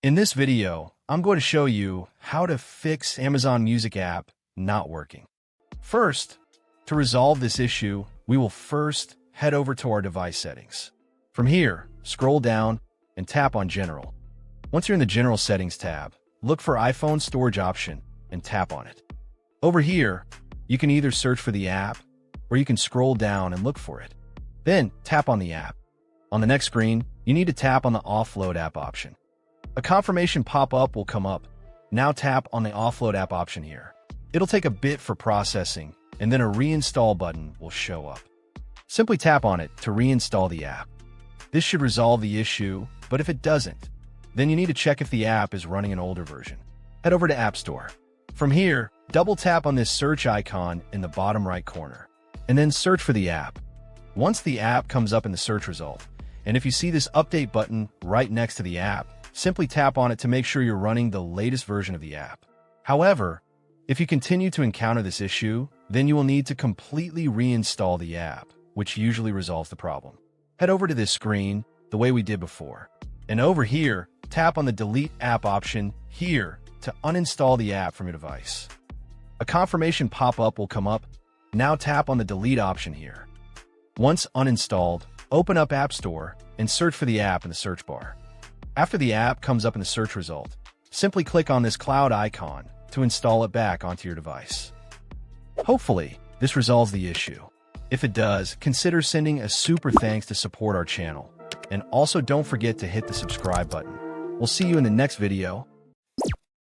In this video, I'm going to show you how to fix Amazon Music app not working. First, to resolve this issue, we will first head over to our device settings. From here, scroll down and tap on General. Once you're in the General Settings tab, look for iPhone Storage option and tap on it. Over here, you can either search for the app or you can scroll down and look for it. Then tap on the app. On the next screen, you need to tap on the Offload app option. A confirmation pop-up will come up. Now tap on the Offload app option here. It'll take a bit for processing, and then a reinstall button will show up. Simply tap on it to reinstall the app. This should resolve the issue, but if it doesn't, then you need to check if the app is running an older version. Head over to App Store. From here, double tap on this search icon in the bottom right corner, and then search for the app. Once the app comes up in the search result, and if you see this update button right next to the app, simply tap on it to make sure you're running the latest version of the app. However, if you continue to encounter this issue, then you will need to completely reinstall the app, which usually resolves the problem. Head over to this screen the way we did before, and over here, tap on the Delete App option here to uninstall the app from your device. A confirmation pop-up will come up. Now tap on the Delete option here. Once uninstalled, open up App Store and search for the app in the search bar. After the app comes up in the search result, simply click on this cloud icon to install it back onto your device. Hopefully, this resolves the issue. If it does, consider sending a super thanks to support our channel. And also don't forget to hit the subscribe button. We'll see you in the next video.